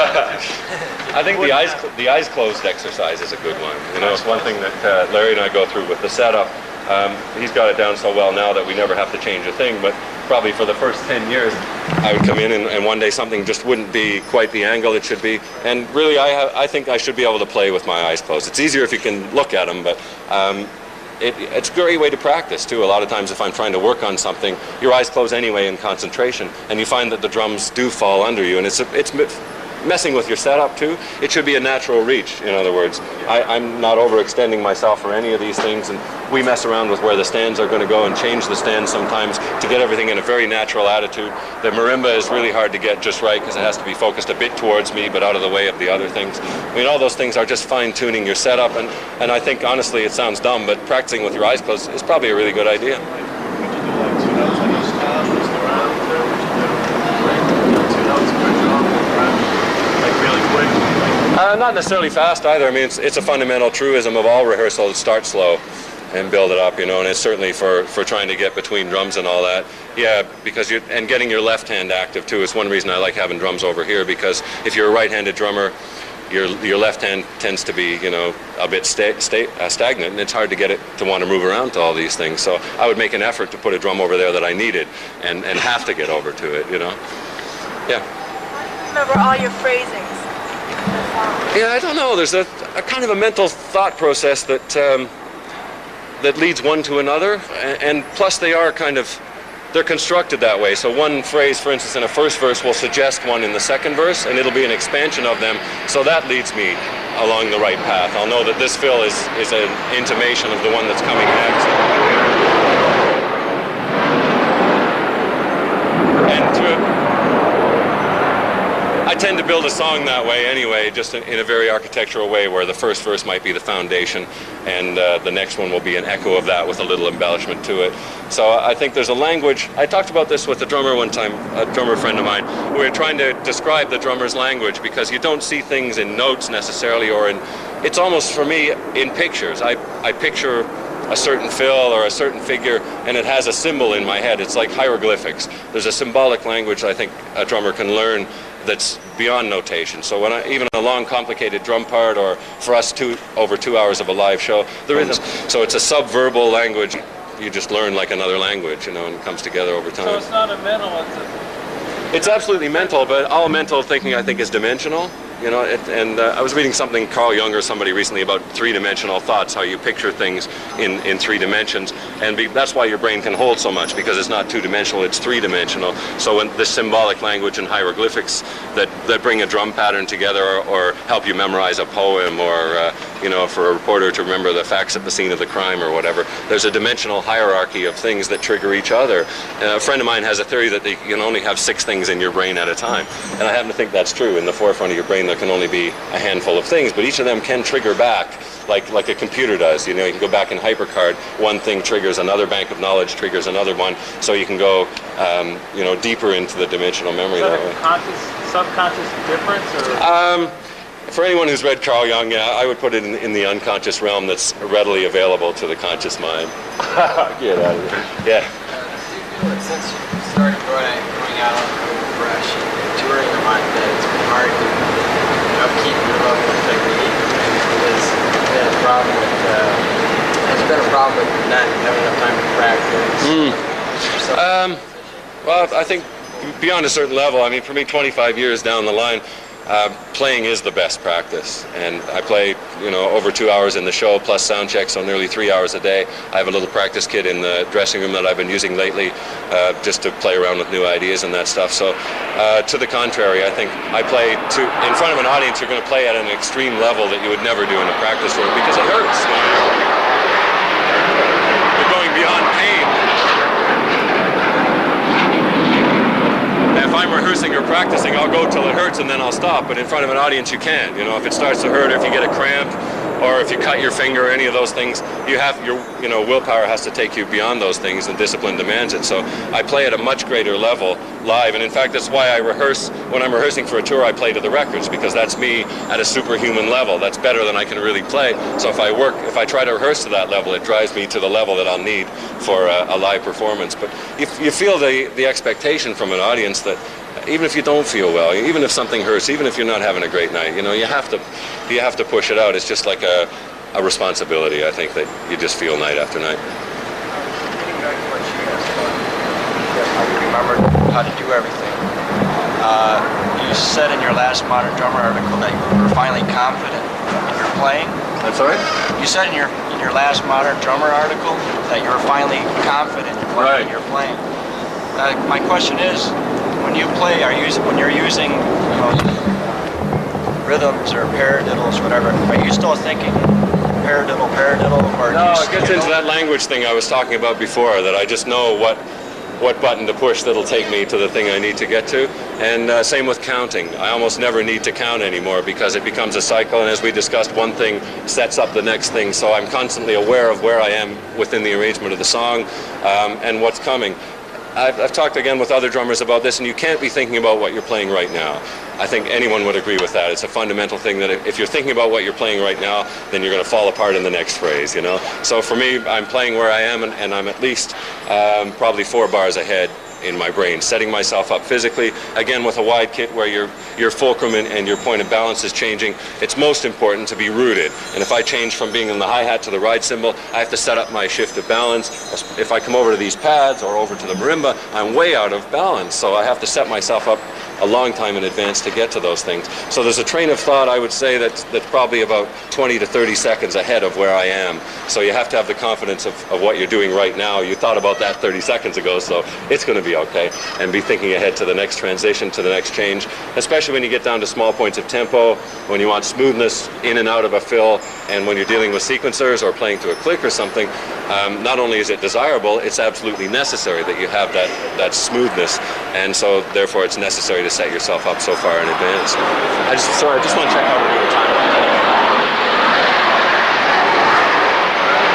I think the eyes closed exercise is a good one. It's one thing that Larry and I go through with the setup. He's got it down so well now that we never have to change a thing, but probably for the first 10 years I would come in and one day something just wouldn't be quite the angle it should be, and really I think I should be able to play with my eyes closed. It's easier if you can look at them, but it's a great way to practice too. A lot of times if I'm trying to work on something, your eyes close anyway in concentration, and you find that the drums do fall under you, and it's messing with your setup too. It should be a natural reach, in other words. I'm not overextending myself for any of these things, and we mess around with where the stands are going to go and change the stands sometimes to get everything in a very natural attitude. The marimba is really hard to get just right because it has to be focused a bit towards me but out of the way of the other things. All those things are just fine-tuning your setup, and I think honestly it sounds dumb, but practicing with your eyes closed is probably a really good idea. Not necessarily fast either. It's a fundamental truism of all rehearsal to start slow and build it up, and it's certainly for trying to get between drums and all that. Yeah, because getting your left hand active too is one reason I like having drums over here, because if you're a right-handed drummer, your left hand tends to be, you know, a bit stagnant, and it's hard to get it to want to move around to all these things. So I would make an effort to put a drum over there that I needed and have to get over to it, you know. Yeah. Remember all your phrasings. Yeah, I don't know. There's a kind of a mental thought process that that leads one to another, and plus they're constructed that way. So one phrase, for instance, in a first verse will suggest one in the second verse, and it'll be an expansion of them. So that leads me along the right path. I'll know that this fill is an intimation of the one that's coming next. I tend to build a song that way anyway, just in a very architectural way, where the first verse might be the foundation, and the next one will be an echo of that with a little embellishment to it. So I think there's a language. I talked about this with a drummer one time, a drummer friend of mine. We were trying to describe the drummer's language, because you don't see things in notes necessarily, or it's almost, for me, in pictures. I picture a certain fill or a certain figure, and it has a symbol in my head. It's like hieroglyphics. There's a symbolic language I think a drummer can learn that's beyond notation. So when even a long, complicated drum part, or for us over 2 hours of a live show, there isn't. So it's a subverbal language. You just learn like another language, you know, and it comes together over time. So it's not a mental, it's absolutely mental, but all mental thinking I think is dimensional. You know, I was reading something, Carl Jung or somebody recently, about three-dimensional thoughts, how you picture things in 3 dimensions, and that's why your brain can hold so much, because it's not 2-dimensional, it's 3-dimensional. So when the symbolic language and hieroglyphics that bring a drum pattern together, or help you memorize a poem, or you know, for a reporter to remember the facts at the scene of the crime or whatever, there's a dimensional hierarchy of things that trigger each other. A friend of mine has a theory that you can only have 6 things in your brain at a time, and I happen to think that's true. In the forefront of your brain there can only be a handful of things, but each of them can trigger back like a computer does. You know, you can go back in HyperCard, one thing triggers another bank of knowledge, triggers another one, so you can go you know, deeper into the dimensional memory that way. Conscious, subconscious difference, or? For anyone who's read Carl Jung, yeah, I would put it in the unconscious realm that's readily available to the conscious mind. Get out of here. Yeah. Since you started going out on the road fresh and touring a lot, that it's been hard to upkeep your level of technique. It's been a problem with not having enough time to practice. Well, I think beyond a certain level, I mean, for me, 25 years down the line, playing is the best practice, and I play, you know, over 2 hours in the show plus sound check, so nearly 3 hours a day. I have a little practice kit in the dressing room that I've been using lately, just to play around with new ideas and that stuff. So to the contrary, I think I play in front of an audience. You're going to play at an extreme level that you would never do in a practice room, because it hurts. You're going beyond pain. If I'm rehearsing or practicing, I'll go till it hurts and then I'll stop. But in front of an audience, you can't. You know, if it starts to hurt, or if you get a cramp, or if you cut your finger, or any of those things, willpower has to take you beyond those things, and discipline demands it. So I play at a much greater level live, and in fact, that's why I rehearse. When I'm rehearsing for a tour, I play to the records, because that's me at a superhuman level. That's better than I can really play. So if I try to rehearse to that level, it drives me to the level that I'll need for a live performance. But you feel the expectation from an audience that even if you don't feel well, even if something hurts, even if you're not having a great night, you know, you have to push it out. It's just like a responsibility, I think, that you just feel night after night. Getting back to what she asked about, how you remembered how to do everything. You said in your last Modern Drummer article that you were finally confident in your playing. I'm sorry? You said in your last Modern Drummer article that you were finally confident in what you're playing. My question is, when you play, when you're using, you know, rhythms or paradiddles, whatever, are you still thinking paradiddle, or no? It gets into that language thing I was talking about before, that I just know what button to push that'll take me to the thing I need to get to. And same with counting. I almost never need to count anymore, because it becomes a cycle, and as we discussed, one thing sets up the next thing, so I'm constantly aware of where I am within the arrangement of the song and what's coming. I've talked again with other drummers about this, and you can't be thinking about what you're playing right now. I think anyone would agree with that. It's a fundamental thing that if you're thinking about what you're playing right now, then you're going to fall apart in the next phrase, you know? So for me, I'm playing where I am, and I'm at least probably 4 bars ahead in my brain, setting myself up physically. Again, with a wide kit where your fulcrum and your point of balance is changing, it's most important to be rooted. And if I change from being in the hi-hat to the ride cymbal, I have to set up my shift of balance. If I come over to these pads or over to the marimba, I'm way out of balance. So I have to set myself up a long time in advance to get to those things. So there's a train of thought, I would say, that's probably about 20 to 30 seconds ahead of where I am. So you have to have the confidence of what you're doing right now. You thought about that 30 seconds ago, so it's going to be okay. And be thinking ahead to the next transition, to the next change, especially when you get down to small points of tempo, when you want smoothness in and out of a fill, and when you're dealing with sequencers or playing to a click or something. Not only is it desirable, it's absolutely necessary that you have that smoothness, and so therefore it's necessary to set yourself up so far in advance. I just want to check out the time.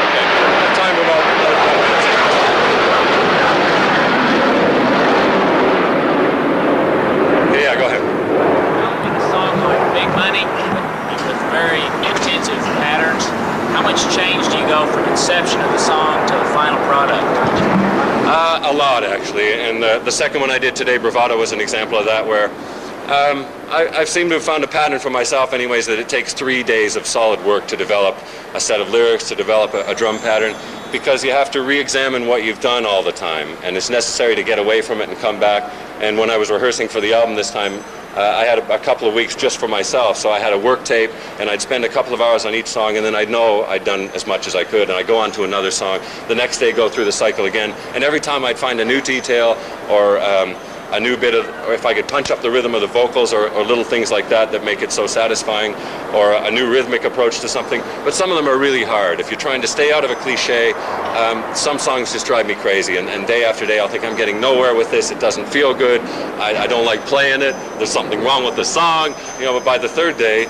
Okay, time about 5 minutes. Yeah, go ahead. In a song like Big Money, with very intensive patterns, how much change do you go from inception of the song to the final product? A lot, actually, and the second one I did today, Bravado, was an example of that, where I've seemed to have found a pattern for myself anyways, that it takes 3 days of solid work to develop a set of lyrics, to develop a drum pattern, because you have to re-examine what you've done all the time, and it's necessary to get away from it and come back. And when I was rehearsing for the album this time, I had a couple of weeks just for myself, so I had a work tape, and I'd spend a couple of hours on each song, and then I'd know I'd done as much as I could, and I'd go on to another song. The next day, go through the cycle again, and every time I'd find a new detail or a new bit of, or if I could punch up the rhythm of the vocals or little things like that that make it so satisfying, or a new rhythmic approach to something. But some of them are really hard. If you're trying to stay out of a cliche, some songs just drive me crazy, and day after day I'll think I'm getting nowhere with this, it doesn't feel good, I don't like playing it, there's something wrong with the song, but by the third day,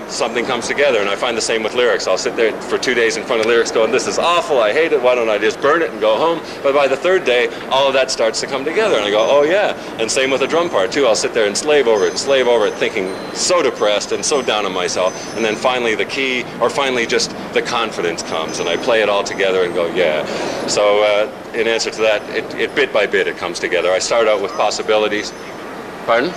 something comes together, and I find the same with lyrics. I'll sit there for 2 days in front of lyrics going, this is awful, I hate it, why don't I just burn it and go home? But by the third day, all of that starts to come together, and I go, oh yeah. And same with the drum part too. I'll sit there and slave over it, thinking so depressed and so down on myself, and then finally the key, or finally just the confidence comes, and I play it all together and go, yeah. So in answer to that, it bit by bit it comes together. I start out with possibilities. Pardon?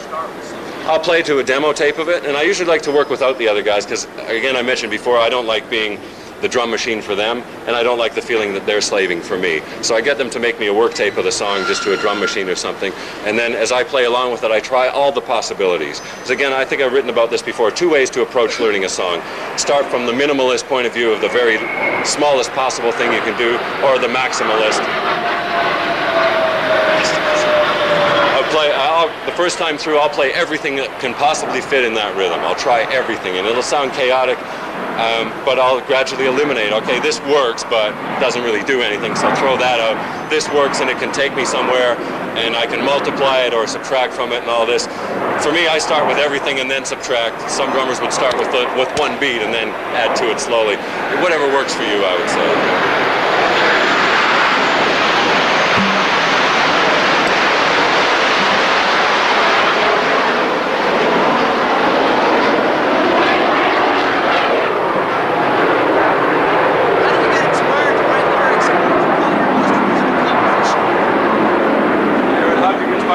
I'll play to a demo tape of it, and I usually like to work without the other guys because, again, I mentioned before, I don't like being the drum machine for them, and I don't like the feeling that they're slaving for me. So I get them to make me a work tape of the song just to a drum machine or something, and then as I play along with it, I try all the possibilities. Because again, I think I've written about this before, 2 ways to approach learning a song. Start from the minimalist point of view of the very smallest possible thing you can do, or the maximalist. The first time through, I'll play everything that can possibly fit in that rhythm. I'll try everything, and it'll sound chaotic, but I'll gradually eliminate. Okay, this works, but doesn't really do anything, so I'll throw that out. This works, and it can take me somewhere, and I can multiply it or subtract from it and all this. For me, I start with everything and then subtract. Some drummers would start with one beat and then add to it slowly. Whatever works for you, I would say.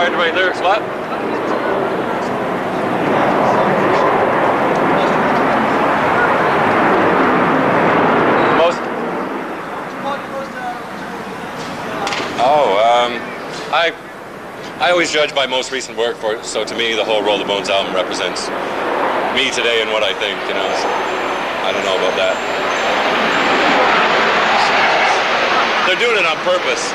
To write lyrics, what? I always judge by most recent work, so to me the whole Roll the Bones album represents me today and what I think, so I don't know about that. They're doing it on purpose.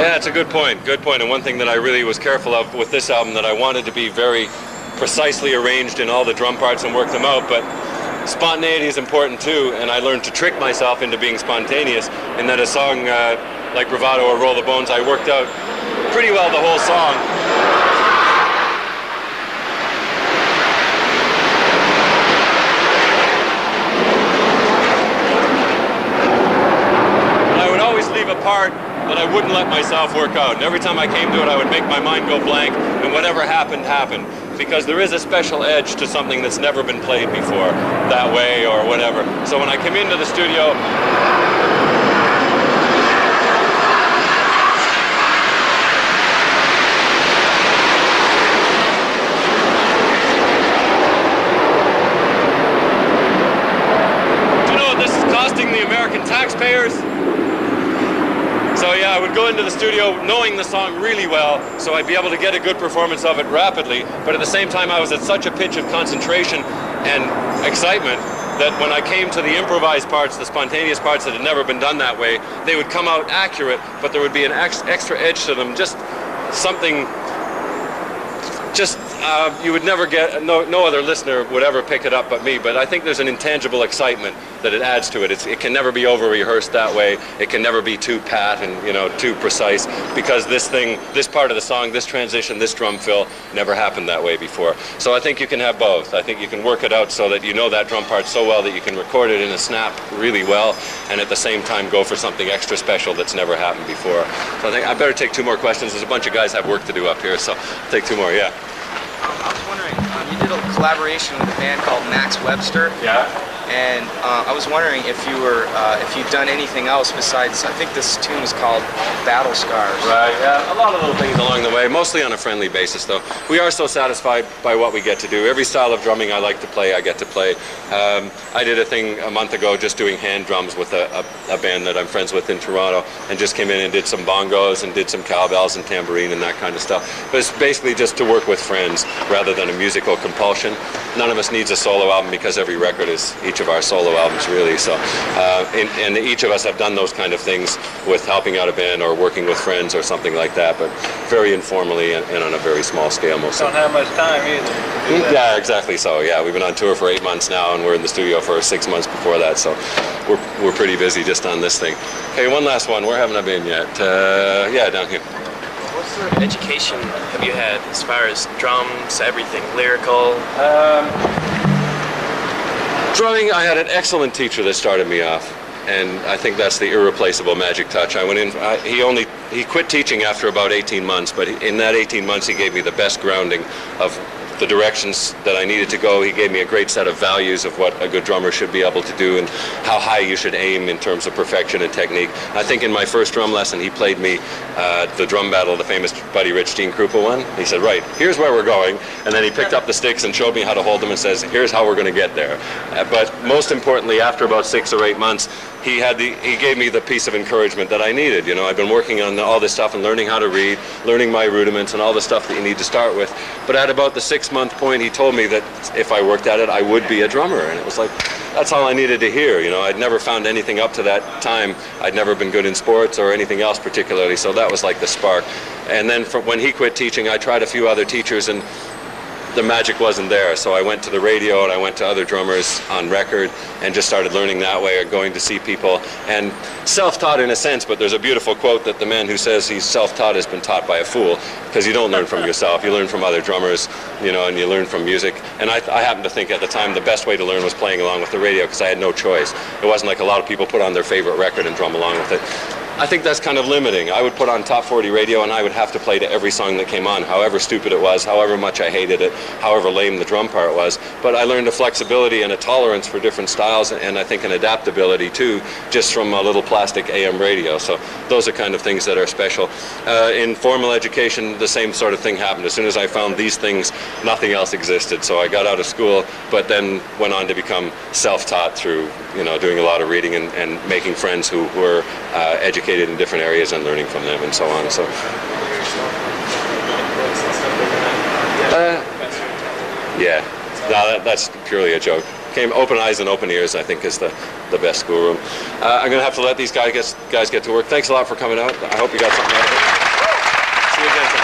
That's a good point, and one thing that I really was careful of with this album, that I wanted to be very precisely arranged in all the drum parts and work them out, but spontaneity is important too, and I learned to trick myself into being spontaneous, and that a song like Bravado or Roll the Bones, I worked out pretty well the whole song. And I would always leave a part that I wouldn't let myself work out. And every time I came to it, I would make my mind go blank, and whatever happened, happened. Because there is a special edge to something that's never been played before, that way or whatever. So when I come into the studio, the American taxpayers. So yeah, I would go into the studio knowing the song really well, so I'd be able to get a good performance of it rapidly, but at the same time I was at such a pitch of concentration and excitement that when I came to the improvised parts, the spontaneous parts that had never been done that way, they would come out accurate, but there would be an extra edge to them, just something, you would never get, no other listener would ever pick it up but me, but I think there's an intangible excitement that it adds to it. It can never be over-rehearsed that way. It can never be too pat and, you know, too precise, because this part of the song, this transition, this drum fill never happened that way before. So I think you can have both. I think you can work it out so that you know that drum part so well that you can record it in a snap really well, and at the same time go for something extra special that's never happened before. So I think I better take 2 more questions. There's a bunch of guys have work to do up here, so I'll take 2 more, yeah. I was wondering, you did a collaboration with a band called Max Webster. Yeah. And I was wondering if you'd done anything else besides, I think this tune was called Battle Scars. Right, yeah, a lot of little things along the way, mostly on a friendly basis though. We are so satisfied by what we get to do. Every style of drumming I like to play, I get to play. I did a thing a month ago just doing hand drums with a band that I'm friends with in Toronto, and just came in and did some bongos and did some cowbells and tambourine and that kind of stuff. But it's basically just to work with friends rather than a musical compulsion. None of us needs a solo album because every record is each of our solo albums, really. So, and each of us have done those kind of things with helping out a band or working with friends or something like that, but very informally and on a very small scale mostly. Don't have much time either. Yeah, exactly so. Yeah, we've been on tour for 8 months now, and we're in the studio for 6 months before that, so we're pretty busy just on this thing. Okay, one last one. Where haven't I been yet? Yeah, down here. What sort of education have you had as far as drums, everything, lyrical? Drumming, I had an excellent teacher that started me off, and I think that's the irreplaceable magic touch. I went in, he quit teaching after about 18 months, but in that 18 months he gave me the best grounding of the directions that I needed to go. He gave me a great set of values of what a good drummer should be able to do and how high you should aim in terms of perfection and technique. I think in my first drum lesson he played me the drum battle, the famous Buddy Rich Gene Krupa one. He said, right, here's where we're going, and then he picked up the sticks and showed me how to hold them and says, here's how we're going to get there. But most importantly, after about 6 or 8 months, he gave me the piece of encouragement that I needed. You know, I've been working on all this stuff and learning how to read, learning my rudiments and all the stuff that you need to start with. But at about the 6-month point, he told me that if I worked at it, I would be a drummer. And it was like, that's all I needed to hear. You know, I'd never found anything up to that time. I'd never been good in sports or anything else particularly. So that was like the spark. And then when he quit teaching, I tried a few other teachers, and the magic wasn't there. So I went to the radio and I went to other drummers on record and just started learning that way, or going to see people, and self-taught in a sense. But there's a beautiful quote that the man who says he's self-taught has been taught by a fool, because you don't learn from yourself, you learn from other drummers, you know, and you learn from music. And I happened to think at the time the best way to learn was playing along with the radio, because I had no choice. It wasn't like a lot of people put on their favorite record and drum along with it. I think that's kind of limiting. I would put on Top 40 radio and I would have to play to every song that came on, however stupid it was, however much I hated it, however lame the drum part was. But I learned a flexibility and a tolerance for different styles, and I think an adaptability too, just from a little plastic AM radio. So those are kind of things that are special. In formal education, the same sort of thing happened. As soon as I found these things, nothing else existed. So I got out of school, but then went on to become self-taught through, you know, doing a lot of reading and making friends who were educated in different areas and learning from them and so on. So yeah, no, that's purely a joke. Open eyes and open ears, I think, is the best schoolroom. I'm gonna have to let these guys get to work. Thanks a lot for coming out. I hope you got something out of it. See you again.